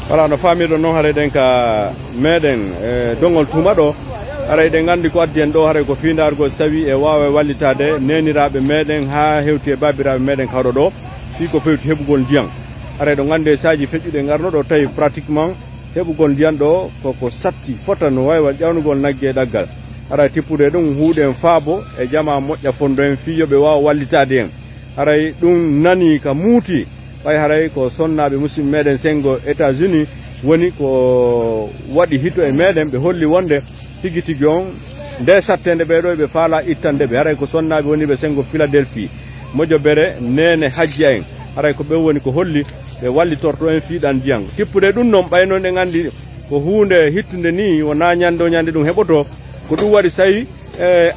Voilà, no famille non hare den ka meden dongol tuma do ara de ngandi ko adden do hare ko findargo sawi e wawa wallitade nenirabe meden ha hewti e babirabe meden kawdo do fi ko fewti hebugol diang ara do ngande saji fejjude ngarno do tay pratiquement hebugol diang do ko satti fota no waywa jawnugol nagge daggal ara tippude dum huuden faabo e jama mojja fondo en fi yobe wawa wallitade en ara dum nani ka muti bay haray ko sonnabe muslim meden sengo États-Unis woni ko wadi hito e meden be holli wonde tigi tigi on nde sattende be do be faala ittande be haray ko sonnabe woni be sengo Philadelphie mojo bere nene hajja en haray ko be woni ko holli be wallitorto en fiidan diang tippude dum non bayno de ngandi ko hunde hittunde ni wona nyando nyande dum heboto ko dum wadi sayi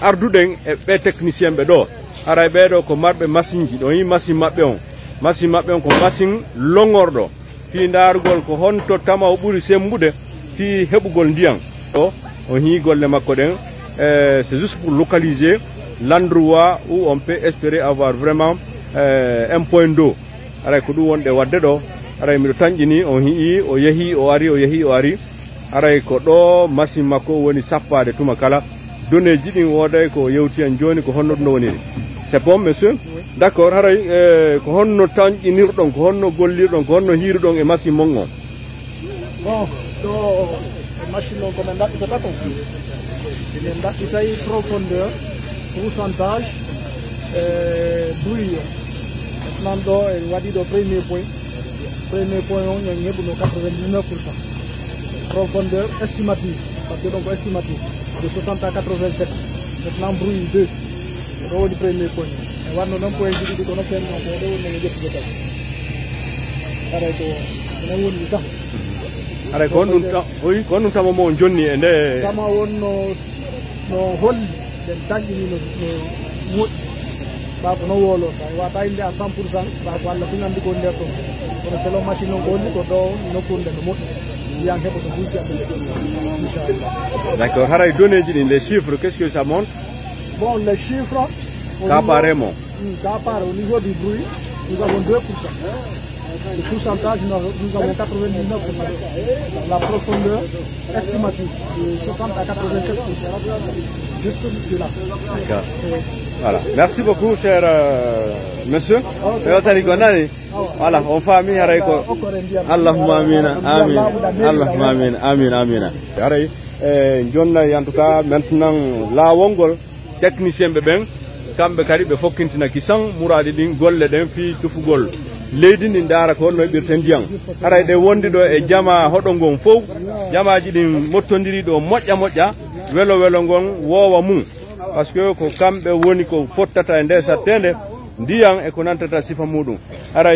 arduden e be technicien be do haray be do ko marbe machine ji do yi machine mabbe on machine mabbe on ko machine longordo fi ndargol ko honto tama o buri sembude fi hebugol ndiang o hi golle makko den c'est juste pour localiser l'endroit où on peut espérer avoir vraiment un point d'eau ara ko du wonde wadde do ara mi do tanjini o hi o yehi o ari ara ko do machine makko woni sappade tuma kala donné jidin woday ko yewti en joni ko honno do woni c'est bon monsieur. D'accord, haray ko honno tanjinirdon ko honno gollirdon ko honno hiirdon e machine mongo. Bon, do machine on ko ndati ko tato. Il ndati tay profondeur, pourcentage bouillon. Maintenant do e wadi do premier point. Premier point on ngebu no 99%. Profondeur estimative, parce que donc estimative de 60 à 87. Maintenant bruit 2. Do di premier point. Warno non point di ko no ken no do ne jep jep ara to na woni ta ara ko non ta oyi ko non tamo mo jonni e nde tama wonno no hol den tanjini no mo ba ko no wolo wa ta inde à 100% ba ko alla finandi ko nder to ko selo machine on golli ko do no ko nden mo yang hebo to buci inchallah. D'accord, haray donné ji les chiffres, qu'est-ce que ça montre? Bon, les chiffres carrément. Au niveau du bruit, nous avons 2%. Le pourcentage, nous avons 99%. La profondeur estimative, de 60 à 87%. Juste cela. Voilà. Merci beaucoup, cher monsieur. Voilà, on famille Allahumma amina, amin. Allahumma amina, amin, amina. En tout cas, maintenant, la wongol, technicien beben, kambe kadi be fokkintina kisan muradi din golle den fi tufugol leydi ndi dara ko no birten diang ara de wondi do e jama hodo ngon fof jamaji din mottondiri do mojja welo ngon wowa mum parce que ko kambe woni ko fottata e nder sattende ndiyan e ko nantata sifa mudum ara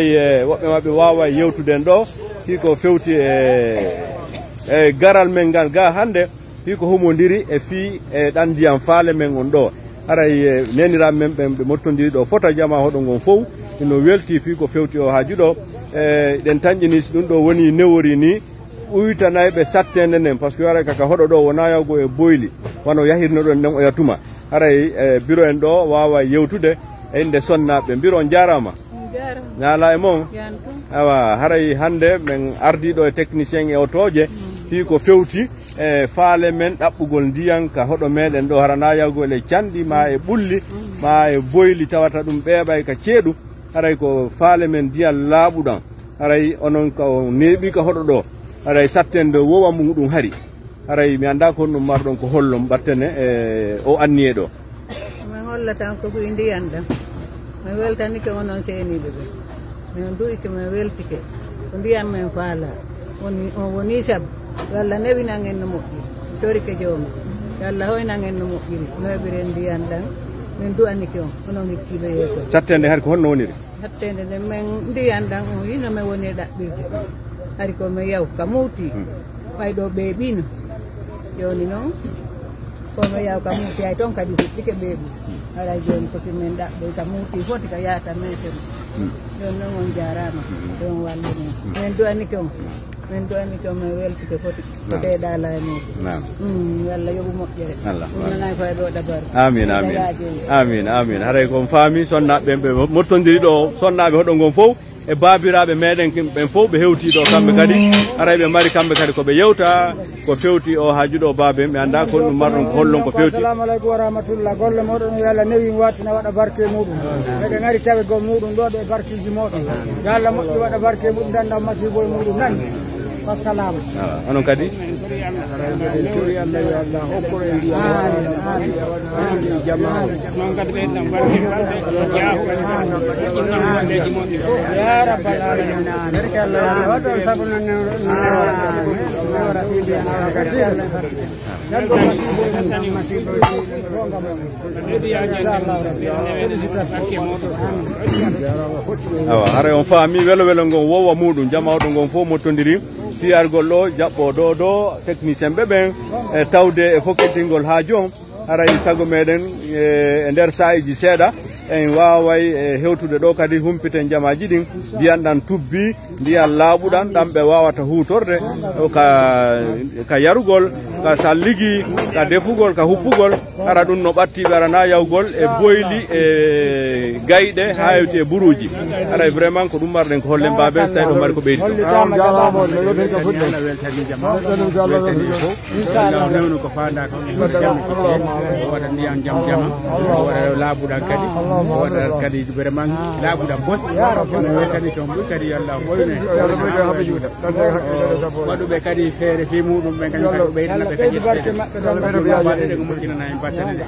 wobbe mabbe wawa yewtuden do fi ko fewti e garal men gal ga hande fi ko humondiri e fi e dan diam faale men on do aray nenira men be mottondiri do fota jama hodo ngon fof ino welti fi ko fewti o haaju do den tanjini dum do woni newori ni uytanay be sattende nen parce que ara kaka hodo do wona yago e boyli wano yahirno do nden o yatuma aray bureau en do wawa yewtude e inde sonnabe bureau jarama nyala e mon awa haray hande men ardi do e technicien e otoje fi ko fewti faale men dabbugol ndiyan ka hodo meden do harana yago le candi ma e bulli ma e boyli tawata dum beebay ka ceedu haray ko faale men dial laabudan haray onon ko nebi ka hodo do haray sattende wowa mudum hari haray mi anda ko dum mardon ko hollom battene o anniye do ma hollata ko ndiyan da ma weltani ko onon seeni be men du'i ke ma weltike ko ndiyan men faala woni sab walla newi nangen no moƴƴi torike jooma yalla hoy nangen no moƴƴiri noɓiren ndiyan ɗan min du'anike on onon hikkiɓe yeeso sattende hari ko honno woniri sattende nde min ndiyan ɗan on yino min woni ɗaɓɓirde hari komi yaw ka muuti ɓayɗo ɓeeɓino joni noon komi yaw ka muuti hay toon kadi huɗɗike ɓeeɓu alay joni koti min ɗaɓɓoy ka muuti foti ka yaata meten joni noon on jarama ɗon wallinen min du'anike on men do ani ko me welti ko foti ko te dala ni yalla yobu moƴƴere nana ko do dabar amin amin amin amin hare ko fami sonna be mottondiri do sonnabe hodo ngon fof e babiraɓe meɗen ɓen fof ɓe hewtiɗo kamɓe kadi aray ɓe mari kamɓe kadi koɓe yewta ko fewti o hajuɗo babe mi anda ko ɗum marɗon ko hollon ko fewti. Assalamu aleykum wa rahmatullah. Golle moɗon yo Allah newi watina waɗa barke muɗum eɗen ari tawi go muɗum ɗo ɗe barkeji moɗon yo Allah moƴƴi waɗa barke muɗum danda masibo e muɗum nan wassalamu. Onon kadi ya rabbal alamin awa hara on faami welo welo ngon wowa muɗum jamawɗo ngon fof mottodiri fiyargol ɗo jaɓɓo ɗo technicien ɓe ɓen e tawde e fokkitingol ha jom haray sago meɗen e nder sayiji seeɗa en waway e hewtude ɗo kadi humpiten jamaji ɗin ndiyan ɗan tubbi ndiyan laaɓuɗan ɗam ɓe wawata hutorde ka yarugol ka salligi ka defugol ka huppugol ara ɗum no ɓattiɓe arana yawgol e boyli e gayɗe ha hewti e buruji aray vraiment ko ɗum marɗen ko hollen baben so tawi ɗo mari ko ɓeydi inchallah ko fanda ko waɗa ndiyam jam jama waɗa laaɓuɗan kadi waɗa kadi vraiment laaɓuɗan bos kadi toon ɓuuri kadi yallah ɓoyne waɗuɓe kadi feere fi muɗum ɓe kañum kadi ɓeytanaɓe kadi waɗede ko moƴƴinana en battanede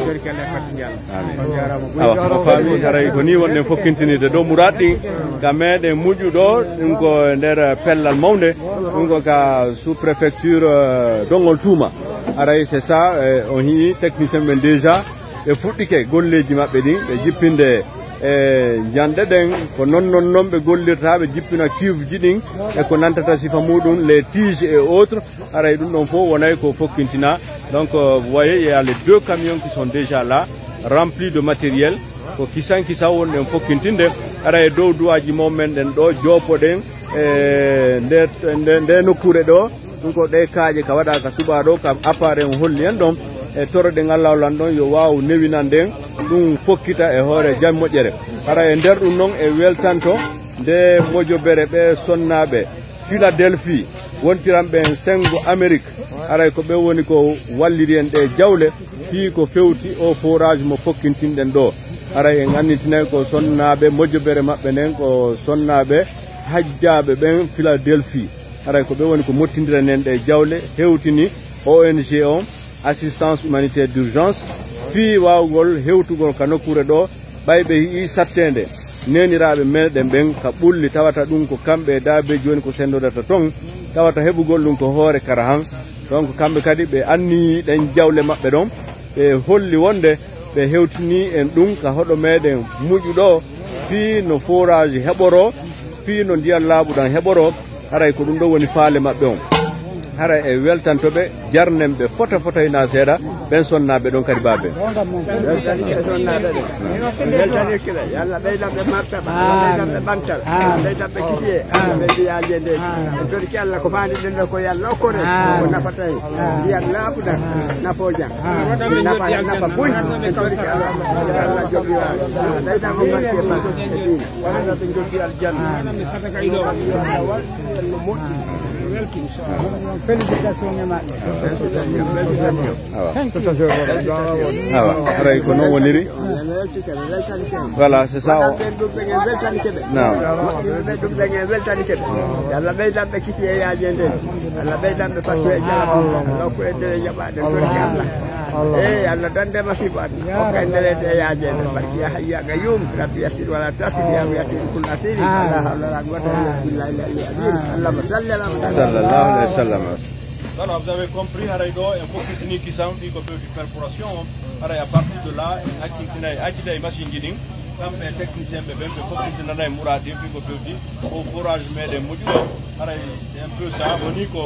jori kelle fatti awa o faami haray ko ni wonɗen fokkintinide ɗo murat ɗin ka meɗen muƴuɗo ɗum ko nder pellal mawde ɗum ko ka sous préfecture dongol tuuma aray c'est ça on hii technicien ɓe déjà ɓe fuɗɗike golleji maɓɓe ɗin ɓe jippinde e jande ɗen ko non ɓe gollirta ɓe jippina cuve ji ɗin e ko nantata sifa muɗum les tiges et autres aray ɗum ɗon fof wonay ko fokkintina donc vous voyez il y a les 2 camions qui sont déjà là remplis de matériel ko kisan wonɗen fokkintinde ara e dow duwaji momen ɗen ɗo jopoɗen e nde nokkure ɗo ɗum ko ɗe kaaƴe ka waɗa ka suɓa ɗo ka appareil on holli en ɗon e toroɗe ngallawlan ɗon yo waw newinan nden ɗum fokkita e hoore jam moƴƴere ara e nder ɗum noon e weltanto nde mojobere ɓe sonnaɓe Philadelphie wontiranɓe sengo Amérique aray ko ɓe woni ko walliri en ɗe jawle fi ko fewti o forage mo fokkintinɗen ɗo aray en annitinay ko sonnaɓe mojobere maɓɓe nden ko sonnaɓe hajjaɓe ɓen Philadelphie aray ko ɓe woni ko mottidiren en ɗe jawle hewtini ONG on assistance humanitaire d'urgence fi wawgol hewtugol ka nokkure ɗo ɓayɓe yii sattede neniraɓe meɗen ɓen ka ɓulli tawata ɗum ko kamɓe daabe joni ko sendodata toon tawata heɓugol ɗum ko hoore kara han donc kamɓe kadi ɓe anni ɗen jawle maɓɓe ɗon ɓe holli wonde ɓe hewtini en ɗum ka hoɗo meɗen muƴuɗo fi no forage heɓoro fi no ndiyam laaɓuɗan heɓoro haray ko ɗum ɗo woni faale maɓɓe on hara e weltantoɓe jarnemɓe fota ina seeɗa ɓen sonnaɓe ɗon kadi babe weltanirkiɓe yalla ɓeydanɓe martaba ɓeydanɓe ɓantal ɓeydanɓe kiƴe ɓe mbiyaje nde e torki Allah ko fandi ɗen ɗo ko yalla okkore ko nafata hen ndiyam laaɓuɗan nafo jam nafa buñ e torki Allah jogi ɓeydanɓe marti e bas e diina wonana ɓe jogui aljanna félicitations e maɓɓe awa haray ko noon woniri voilà c'est ça o ɗum ɓen en weltanikeɓe yalla ɓeydanɓe kiti e yaaje nden yalla ɓeydanɓe passu e jalam lokku e ndewe jaɓaɗe torki Allah eyi Allah dande masibo an hokka e nderede e yaaje nden barki hayyaga yum rabbi yasid wala tasir yamu yasid kul asiri ala hawla wala quwwata illa billahi al-aliyyil azim allahumma salli ala sallallahu alayhi wa sallam. Voilà, vous avez compris, Haraido, il faut que tu qui sont dit que perforation, à partir de là, activité machine guiding, comme les techniciens de il faut que tu n'aies mouradi, puis que tu au courage mais les modules, c'est un peu ça, on dit que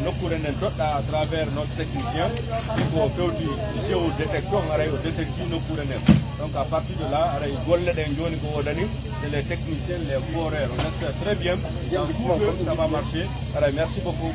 nous courons à travers notre technicien, il faut que tu ici au détecteur, au détecteur nous courons. Donc à partir de là, c'est les techniciens, les foreurs, on espère très bien, ça va marcher. Merci beaucoup.